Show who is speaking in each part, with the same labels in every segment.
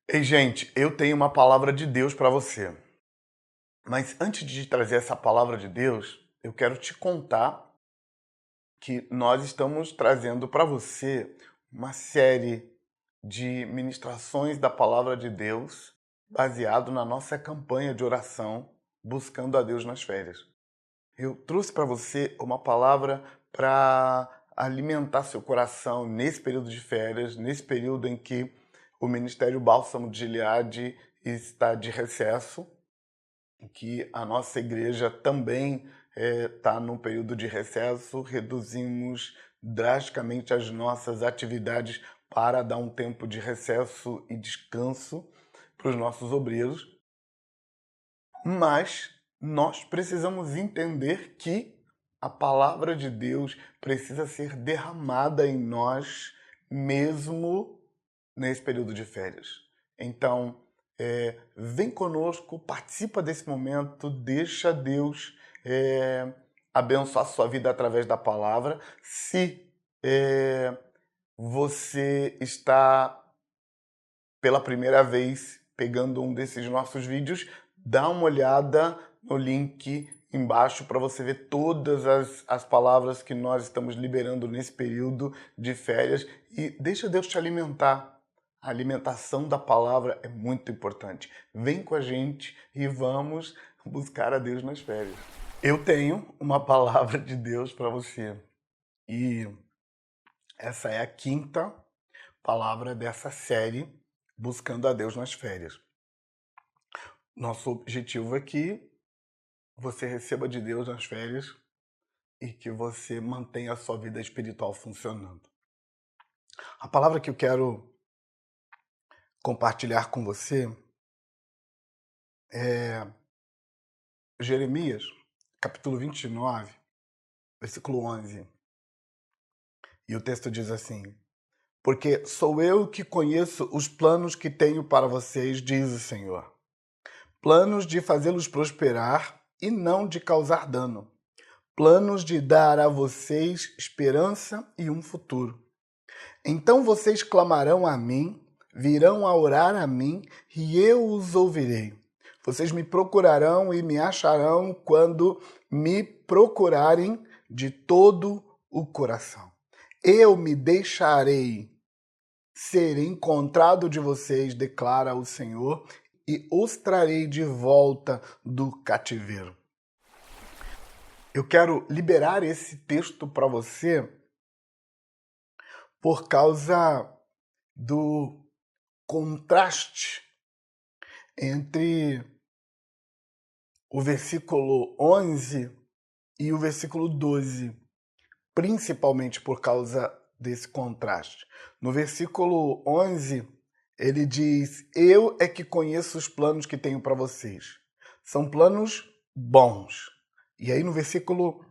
Speaker 1: Ei, gente, eu tenho uma palavra de Deus para você. Mas antes de trazer essa palavra de Deus, eu quero te contar que nós estamos trazendo para você uma série de ministrações da palavra de Deus baseado na nossa campanha de oração Buscando a Deus nas Férias. Eu trouxe para você uma palavra para alimentar seu coração nesse período de férias, nesse período em que o Ministério Bálsamo de Gileade está de recesso, que a nossa igreja também está num período de recesso, reduzimos drasticamente as nossas atividades para dar um tempo de recesso e descanso para os nossos obreiros, mas nós precisamos entender que a palavra de Deus precisa ser derramada em nós mesmo nesse período de férias. Então, vem conosco, participa desse momento, deixa Deus abençoar a sua vida através da palavra. Se você está pela primeira vez pegando um desses nossos vídeos, dá uma olhada no link embaixo para você ver todas as palavras que nós estamos liberando nesse período de férias e deixa Deus te alimentar. A alimentação da palavra é muito importante. Vem com a gente e vamos buscar a Deus nas férias. Eu tenho uma palavra de Deus para você e essa é a quinta palavra dessa série Buscando a Deus nas Férias. Nosso objetivo é que você receba de Deus nas férias e que você mantenha a sua vida espiritual funcionando. A palavra que eu quero compartilhar com você é Jeremias, capítulo 29, versículo 11. E o texto diz assim: Porque sou eu que conheço os planos que tenho para vocês, diz o Senhor. Planos de fazê-los prosperar e não de causar dano. Planos de dar a vocês esperança e um futuro. Então vocês clamarão a mim, virão a orar a mim, e eu os ouvirei. Vocês me procurarão e me acharão quando me procurarem de todo o coração. Eu me deixarei ser encontrado de vocês, declara o Senhor, e os trarei de volta do cativeiro. Eu quero liberar esse texto para você por causa do contraste entre o versículo 11 e o versículo 12, principalmente por causa desse contraste. No versículo 11, ele diz: Eu é que conheço os planos que tenho para vocês. São planos bons. E aí no versículo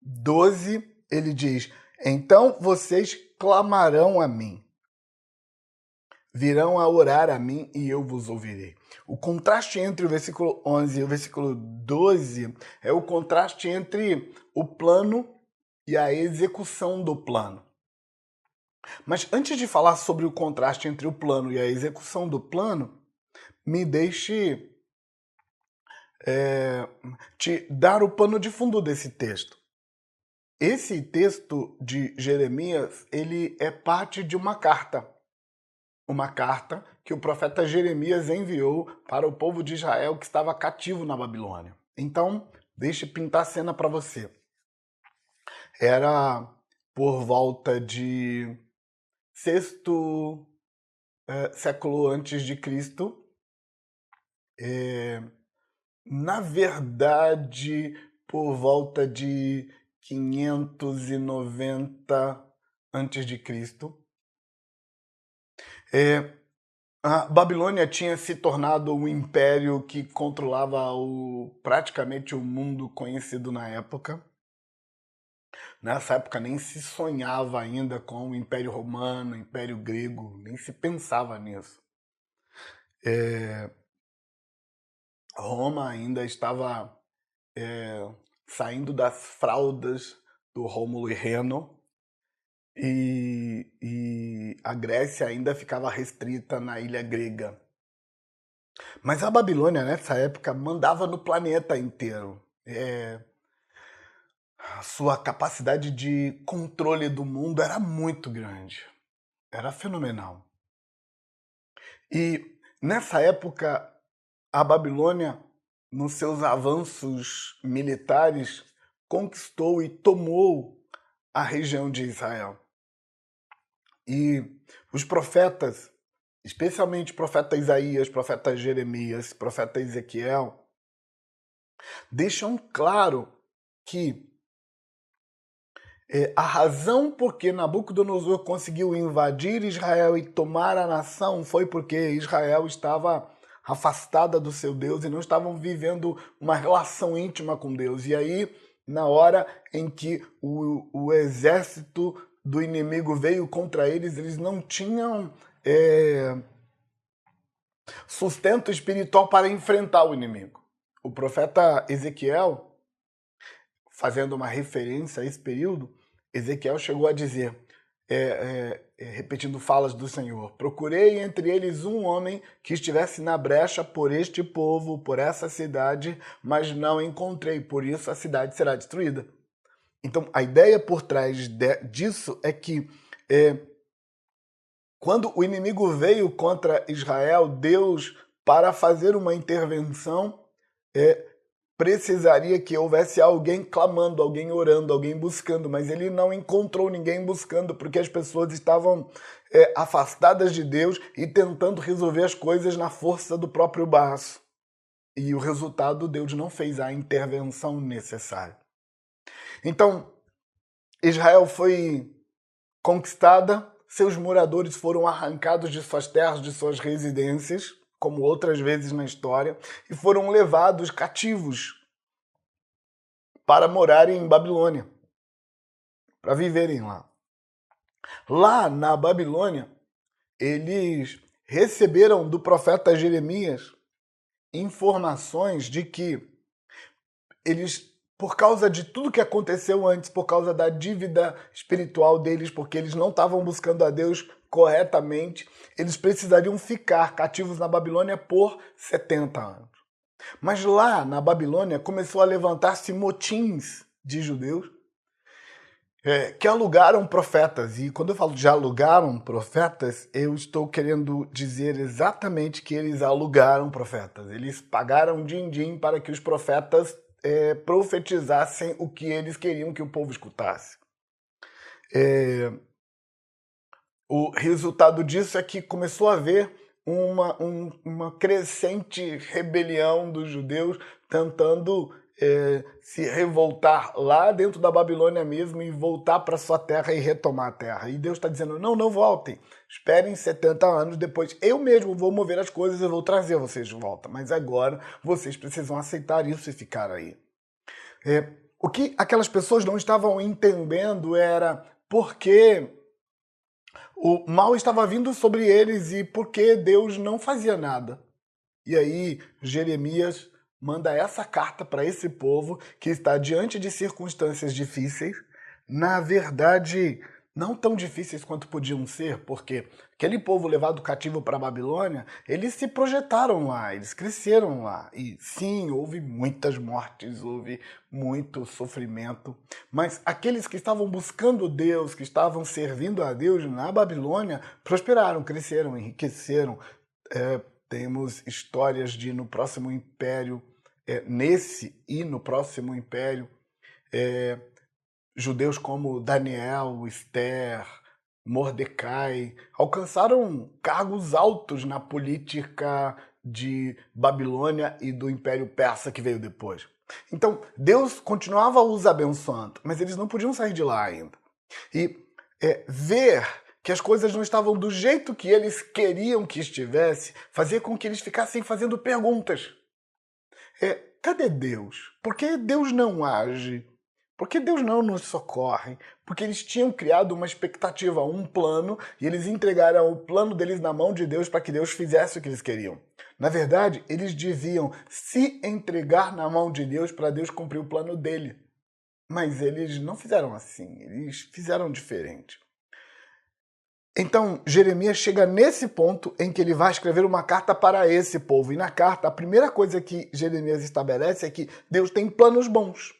Speaker 1: 12, ele diz: Então vocês clamarão a mim. Virão a orar a mim e eu vos ouvirei. O contraste entre o versículo 11 e o versículo 12 é o contraste entre o plano e a execução do plano. Mas antes de falar sobre o contraste entre o plano e a execução do plano, me deixe te dar o pano de fundo desse texto. Esse texto de Jeremias, ele é parte de uma carta que o profeta Jeremias enviou para o povo de Israel que estava cativo na Babilônia. Então, deixe pintar a cena para você. Era por volta de sexto século antes de Cristo. Na verdade, por volta de 590 antes de Cristo. A Babilônia tinha se tornado um império que controlava praticamente o mundo conhecido na época. Nessa época nem se sonhava ainda com o Império Romano, o Império Grego, nem se pensava nisso. Roma ainda estava saindo das fraldas do Rômulo e Reno, e a Grécia ainda ficava restrita na ilha grega. Mas a Babilônia, nessa época, mandava no planeta inteiro. A sua capacidade de controle do mundo era muito grande. Era fenomenal. E nessa época, a Babilônia, nos seus avanços militares, conquistou e tomou a região de Israel. E os profetas, especialmente o profeta Isaías, profeta Jeremias, profeta Ezequiel, deixam claro que a razão por que Nabucodonosor conseguiu invadir Israel e tomar a nação foi porque Israel estava afastada do seu Deus e não estavam vivendo uma relação íntima com Deus. E aí, na hora em que o exército do inimigo veio contra eles, eles não tinham sustento espiritual para enfrentar o inimigo. O profeta Ezequiel, fazendo uma referência a esse período, Ezequiel chegou a dizer, repetindo falas do Senhor: procurei entre eles um homem que estivesse na brecha por este povo, por essa cidade, mas não encontrei, por isso a cidade será destruída. Então, a ideia por trás disso é que quando o inimigo veio contra Israel, Deus, para fazer uma intervenção, precisaria que houvesse alguém clamando, alguém orando, alguém buscando, mas ele não encontrou ninguém buscando, porque as pessoas estavam afastadas de Deus e tentando resolver as coisas na força do próprio braço. E o resultado, Deus não fez a intervenção necessária. Então, Israel foi conquistada, seus moradores foram arrancados de suas terras, de suas residências, como outras vezes na história, e foram levados cativos para morarem em Babilônia, para viverem lá. Lá na Babilônia, eles receberam do profeta Jeremias informações de que eles, por causa de tudo que aconteceu antes, por causa da dívida espiritual deles, porque eles não estavam buscando a Deus corretamente, eles precisariam ficar cativos na Babilônia por 70 anos. Mas lá na Babilônia começou a levantar-se motins de judeus que alugaram profetas. E quando eu falo de alugaram profetas, eu estou querendo dizer exatamente que eles alugaram profetas. Eles pagaram din-din para que os profetas profetizassem o que eles queriam que o povo escutasse. O resultado disso é que começou a haver uma crescente rebelião dos judeus tentando se revoltar lá dentro da Babilônia mesmo e voltar para sua terra e retomar a terra. E Deus está dizendo, não voltem, esperem 70 anos, depois eu mesmo vou mover as coisas e vou trazer vocês de volta. Mas agora vocês precisam aceitar isso e ficar aí. O que aquelas pessoas não estavam entendendo era por que o mal estava vindo sobre eles e por que Deus não fazia nada. E aí Jeremias manda essa carta para esse povo que está diante de circunstâncias difíceis, na verdade não tão difíceis quanto podiam ser, porque aquele povo levado cativo para a Babilônia, eles se projetaram lá, eles cresceram lá. E sim, houve muitas mortes, houve muito sofrimento, mas aqueles que estavam buscando Deus, que estavam servindo a Deus na Babilônia, prosperaram, cresceram, enriqueceram. Temos histórias de no próximo império, nesse e no próximo império, judeus como Daniel, Esther, Mordecai alcançaram cargos altos na política de Babilônia e do Império Persa que veio depois. Então, Deus continuava os abençoando, mas eles não podiam sair de lá ainda. E ver que as coisas não estavam do jeito que eles queriam que estivesse, fazia com que eles ficassem fazendo perguntas. Cadê Deus? Por que Deus não age? Por que Deus não nos socorre? Porque eles tinham criado uma expectativa, um plano, e eles entregaram o plano deles na mão de Deus para que Deus fizesse o que eles queriam. Na verdade, eles deviam se entregar na mão de Deus para Deus cumprir o plano dele. Mas eles não fizeram assim, eles fizeram diferente. Então, Jeremias chega nesse ponto em que ele vai escrever uma carta para esse povo. E na carta, a primeira coisa que Jeremias estabelece é que Deus tem planos bons.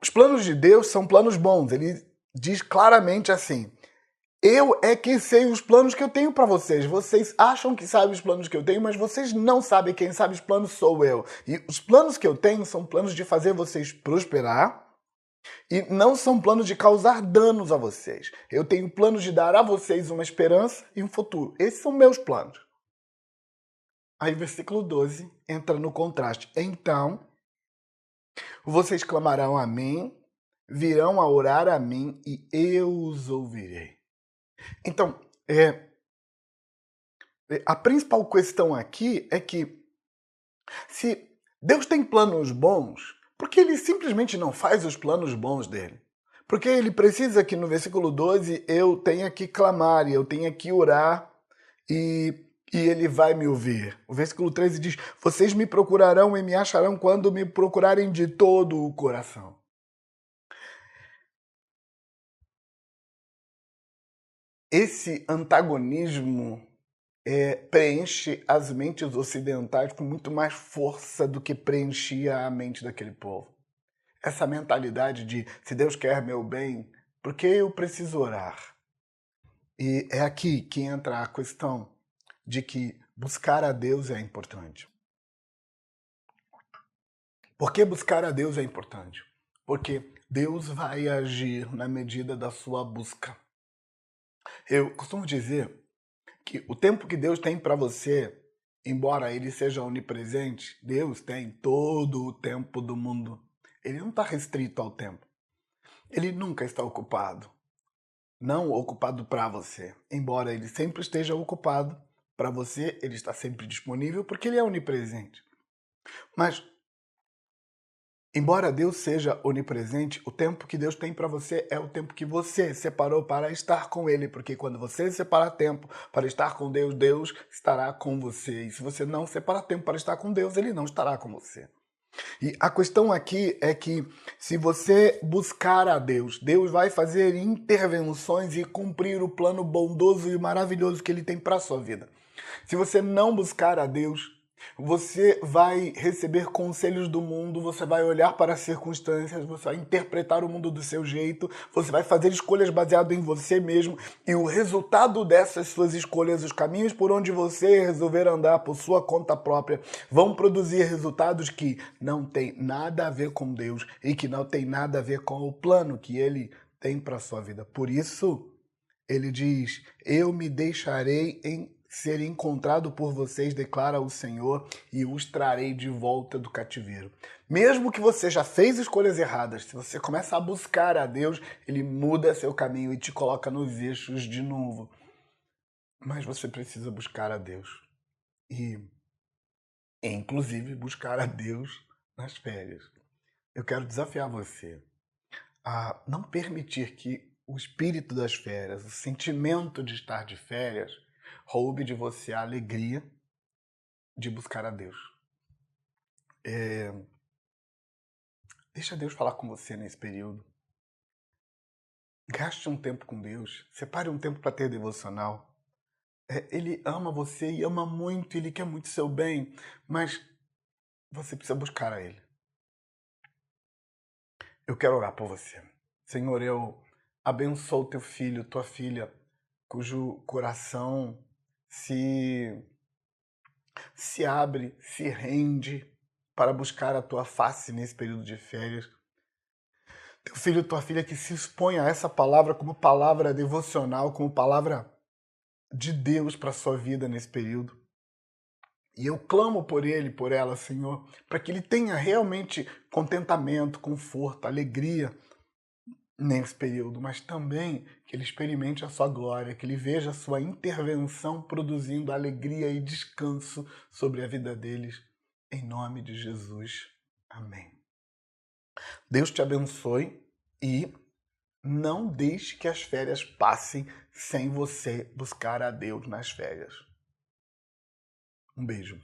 Speaker 1: Os planos de Deus são planos bons. Ele diz claramente assim: eu é que sei os planos que eu tenho para vocês. Vocês acham que sabem os planos que eu tenho, mas vocês não sabem. Quem sabe os planos sou eu. E os planos que eu tenho são planos de fazer vocês prosperar e não são planos de causar danos a vocês. Eu tenho planos de dar a vocês uma esperança e um futuro. Esses são meus planos. Aí, versículo 12 entra no contraste. Então, vocês clamarão a mim, virão a orar a mim e eu os ouvirei. Então, a principal questão aqui é que se Deus tem planos bons, por que ele simplesmente não faz os planos bons dele? Porque ele precisa que no versículo 12 eu tenha que clamar e eu tenha que orar e ele vai me ouvir. O versículo 13 diz: vocês me procurarão e me acharão quando me procurarem de todo o coração. Esse antagonismo preenche as mentes ocidentais com muito mais força do que preenchia a mente daquele povo. Essa mentalidade de, se Deus quer meu bem, por que eu preciso orar? E é aqui que entra a questão de que buscar a Deus é importante. Por que buscar a Deus é importante? Porque Deus vai agir na medida da sua busca. Eu costumo dizer que o tempo que Deus tem para você, embora ele seja onipresente, Deus tem todo o tempo do mundo. Ele não está restrito ao tempo. Ele nunca está ocupado. Não ocupado para você. Embora ele sempre esteja ocupado, para você ele está sempre disponível porque ele é onipresente. Mas, embora Deus seja onipresente, o tempo que Deus tem para você é o tempo que você separou para estar com Ele, porque quando você separa tempo para estar com Deus, Deus estará com você. E se você não separar tempo para estar com Deus, Ele não estará com você. E a questão aqui é que se você buscar a Deus, Deus vai fazer intervenções e cumprir o plano bondoso e maravilhoso que Ele tem para a sua vida. Se você não buscar a Deus, você vai receber conselhos do mundo, você vai olhar para as circunstâncias, você vai interpretar o mundo do seu jeito, você vai fazer escolhas baseadas em você mesmo e o resultado dessas suas escolhas, os caminhos por onde você resolver andar por sua conta própria, vão produzir resultados que não têm nada a ver com Deus e que não têm nada a ver com o plano que Ele tem para a sua vida. Por isso, Ele diz: eu me deixarei ser encontrado por vocês, declara o Senhor, e os trarei de volta do cativeiro. Mesmo que você já fez escolhas erradas, se você começa a buscar a Deus, Ele muda seu caminho e te coloca nos eixos de novo. Mas você precisa buscar a Deus. E, inclusive, buscar a Deus nas férias. Eu quero desafiar você a não permitir que o espírito das férias, o sentimento de estar de férias, roube de você a alegria de buscar a Deus. Deixa Deus falar com você nesse período. Gaste um tempo com Deus. Separe um tempo para ter devocional. Ele ama você e ama muito, Ele quer muito seu bem, mas você precisa buscar a Ele. Eu quero orar por você. Senhor, eu abençoo teu filho, tua filha, cujo coração se abre, se rende para buscar a tua face nesse período de férias. Teu filho, tua filha que se expõe a essa palavra como palavra devocional, como palavra de Deus para a sua vida nesse período. E eu clamo por ele, por ela, Senhor, para que ele tenha realmente contentamento, conforto, alegria nesse período, mas também que ele experimente a sua glória, que ele veja a sua intervenção produzindo alegria e descanso sobre a vida deles. Em nome de Jesus. Amém. Deus te abençoe e não deixe que as férias passem sem você buscar a Deus nas férias. Um beijo.